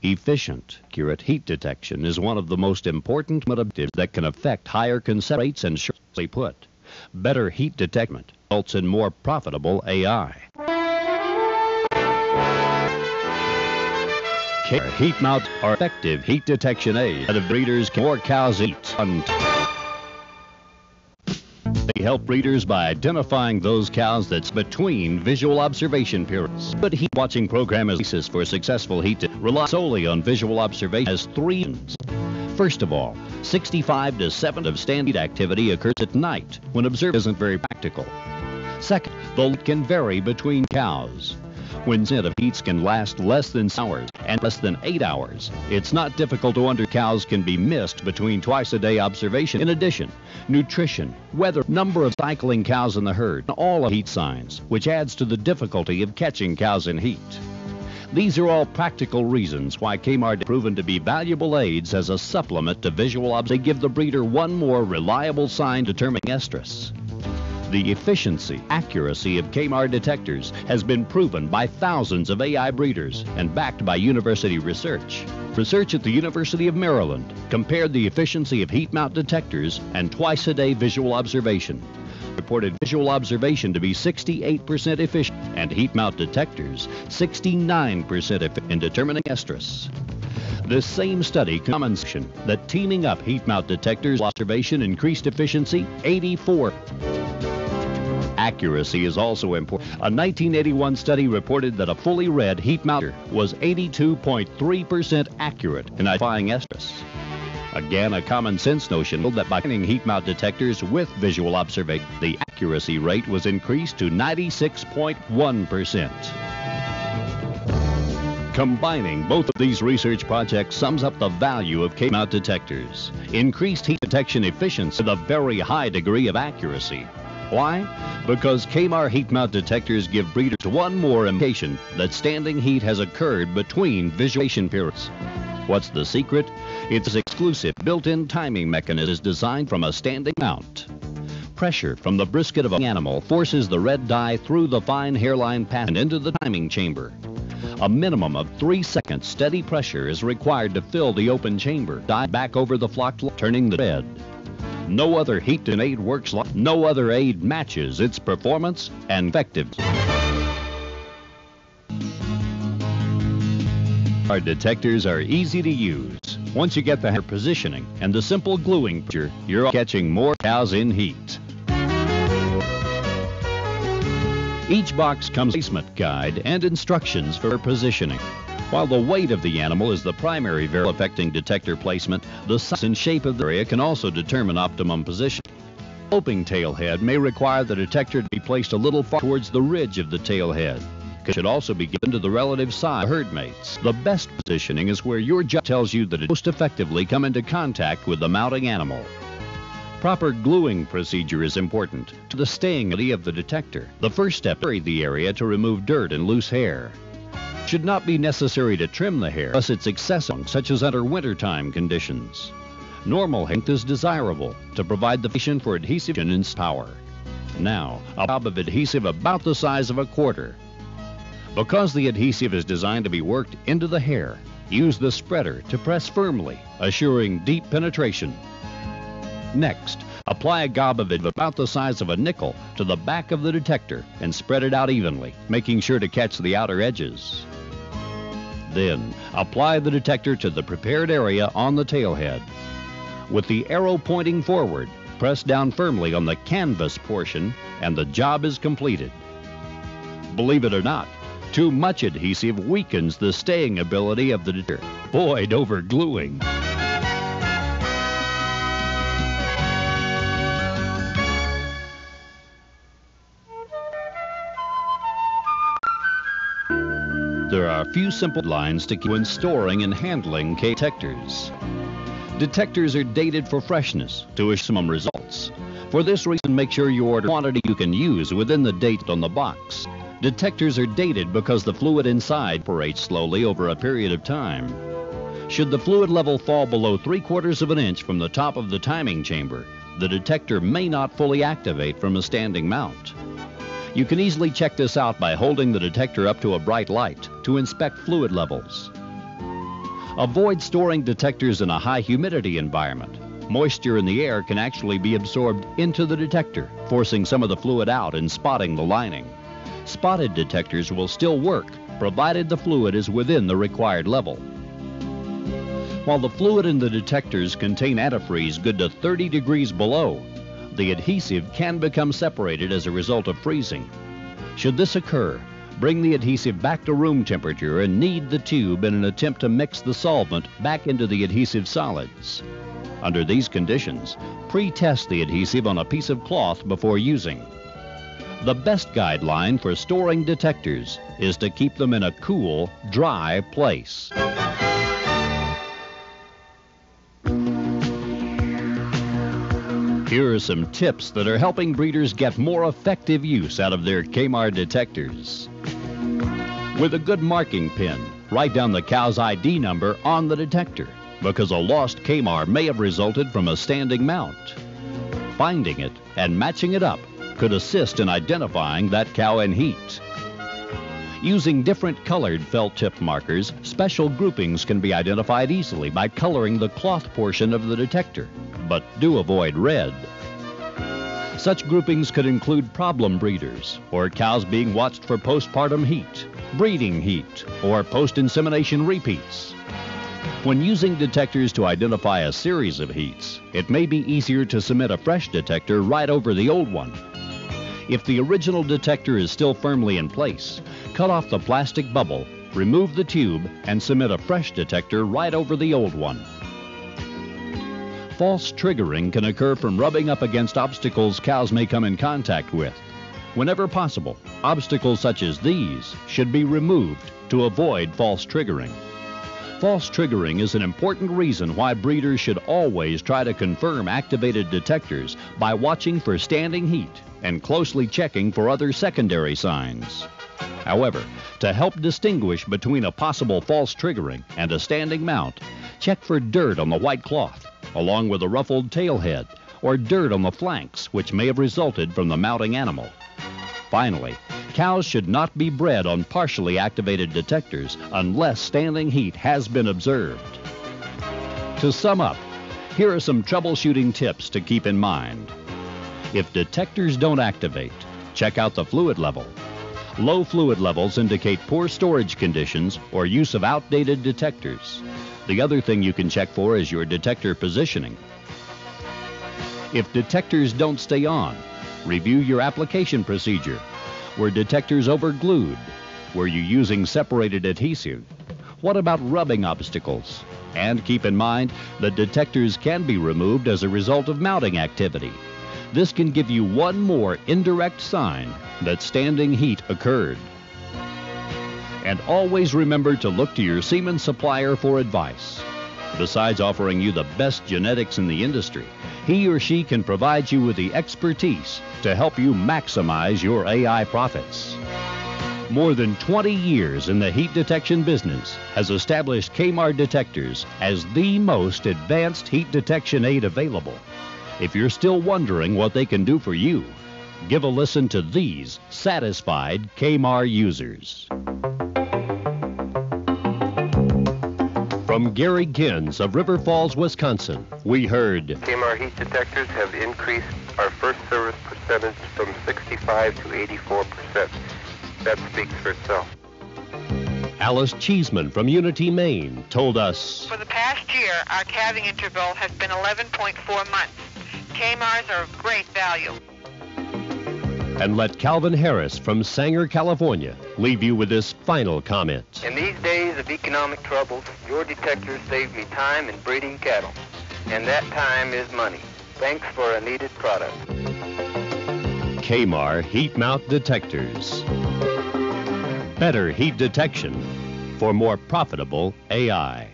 Efficient, accurate heat detection is one of the most important methods that can affect higher conception rates and, shortly put, better heat detection results in more profitable AI. Heat mounts are effective heat detection aids that breeders can more cows eat. They help breeders by identifying those cows that's between visual observation periods. But heat watching program is the basis for successful heat relies solely on visual observation as three reasons. First of all, 65 to 70% of standard activity occurs at night when observed isn't very practical. Second, the light can vary between cows. When of heats can last less than 6 hours and less than 8 hours, it's not difficult to wonder cows can be missed between twice-a-day observation. In addition, nutrition, weather, number of cycling cows in the herd, all are heat signs, which adds to the difficulty of catching cows in heat. These are all practical reasons why kamar proven to be valuable aids as a supplement to visual observation. They give the breeder one more reliable sign determining estrus. The efficiency, accuracy of kamar detectors has been proven by thousands of AI breeders and backed by university research. Research at the University of Maryland compared the efficiency of heat mount detectors and twice-a-day visual observation. Reported visual observation to be 68% efficient and heat mount detectors 69% efficient in determining estrus. This same study comments that teaming up heat mount detectors observation increased efficiency 84%. Accuracy is also important. A 1981 study reported that a fully read heat mounter was 82.3% accurate in identifying estrus. Again, a common sense notion that by combining heat mount detectors with visual observation, the accuracy rate was increased to 96.1%. Combining both of these research projects sums up the value of kamar mount detectors. Increased heat detection efficiency with a very high degree of accuracy. Why? Because kamar heat mount detectors give breeders one more indication that standing heat has occurred between visualization periods. What's the secret? Its exclusive built-in timing mechanism is designed from a standing mount. Pressure from the brisket of an animal forces the red dye through the fine hairline path and into the timing chamber. A minimum of 3 seconds steady pressure is required to fill the open chamber, dye back over the flocked, turning the red. No other heat aid works like no other aid matches its performance and effectiveness. Our detectors are easy to use. Once you get the positioning and the simple gluing feature, you're catching more cows in heat. Each box comes with a placement guide and instructions for positioning. While the weight of the animal is the primary variable affecting detector placement, the size and shape of the area can also determine optimum position. Sloping tail head may require the detector to be placed a little far towards the ridge of the tail head. It should also be given to the relative size of herd mates. The best positioning is where your judge tells you that it most effectively come into contact with the mounting animal. Proper gluing procedure is important to the staying of the detector. The first step is to bury the area to remove dirt and loose hair. It should not be necessary to trim the hair unless it's excessive, such as under wintertime conditions. Normal length is desirable to provide the patient for adhesive and power. Now, a blob of adhesive about the size of a quarter. Because the adhesive is designed to be worked into the hair, use the spreader to press firmly, assuring deep penetration. Next, apply a gob of it about the size of a nickel to the back of the detector and spread it out evenly, making sure to catch the outer edges. Then, apply the detector to the prepared area on the tail head. With the arrow pointing forward, press down firmly on the canvas portion and the job is completed. Believe it or not, too much adhesive weakens the staying ability of the detector. Avoid overgluing. There are a few simple lines to keep when storing and handling detectors. Detectors are dated for freshness to maximum results. For this reason, make sure you order quantity you can use within the date on the box. Detectors are dated because the fluid inside operates slowly over a period of time. Should the fluid level fall below 3/4 of an inch from the top of the timing chamber, the detector may not fully activate from a standing mount. You can easily check this out by holding the detector up to a bright light to inspect fluid levels. Avoid storing detectors in a high humidity environment. Moisture in the air can actually be absorbed into the detector, forcing some of the fluid out and spotting the lining. Spotted detectors will still work, provided the fluid is within the required level. While the fluid in the detectors contain antifreeze good to 30 degrees below, the adhesive can become separated as a result of freezing. Should this occur, bring the adhesive back to room temperature and knead the tube in an attempt to mix the solvent back into the adhesive solids. Under these conditions, pre-test the adhesive on a piece of cloth before using. The best guideline for storing detectors is to keep them in a cool, dry place. Here are some tips that are helping breeders get more effective use out of their kamar detectors. With a good marking pin, write down the cow's ID number on the detector, because a lost kamar may have resulted from a standing mount. Finding it and matching it up could assist in identifying that cow in heat. Using different colored felt tip markers, special groupings can be identified easily by coloring the cloth portion of the detector, but do avoid red. Such groupings could include problem breeders, or cows being watched for postpartum heat, breeding heat, or post-insemination repeats. When using detectors to identify a series of heats, it may be easier to submit a fresh detector right over the old one. If the original detector is still firmly in place, cut off the plastic bubble, remove the tube, and submit a fresh detector right over the old one. False triggering can occur from rubbing up against obstacles cows may come in contact with. Whenever possible, obstacles such as these should be removed to avoid false triggering. False triggering is an important reason why breeders should always try to confirm activated detectors by watching for standing heat and closely checking for other secondary signs. However, to help distinguish between a possible false triggering and a standing mount, check for dirt on the white cloth, along with a ruffled tail head, or dirt on the flanks, which may have resulted from the mounting animal. Finally, cows should not be bred on partially activated detectors unless standing heat has been observed. To sum up, here are some troubleshooting tips to keep in mind. If detectors don't activate, check out the fluid level. Low fluid levels indicate poor storage conditions or use of outdated detectors. The other thing you can check for is your detector positioning. If detectors don't stay on, review your application procedure. Were detectors overglued? Were you using separated adhesive? What about rubbing obstacles? And keep in mind that detectors can be removed as a result of mounting activity. This can give you one more indirect sign that standing heat occurred. And always remember to look to your semen supplier for advice. Besides offering you the best genetics in the industry, he or she can provide you with the expertise to help you maximize your AI profits. More than 20 years in the heat detection business has established kamar detectors as the most advanced heat detection aid available. If you're still wondering what they can do for you, give a listen to these satisfied kamar users. From Gary Gins of River Falls, Wisconsin, we heard kamar heat detectors have increased our first service percentage from 65 to 84%. That speaks for itself. Alice Cheeseman from Unity, Maine, told us, for the past year, our calving interval has been 11.4 months. Kamars are of great value. And let Calvin Harris from Sanger, California, leave you with this final comment. In these days of economic troubles, your detectors save me time in breeding cattle. And that time is money. Thanks for a needed product. kamar heat mount detectors. Better heat detection for more profitable AI.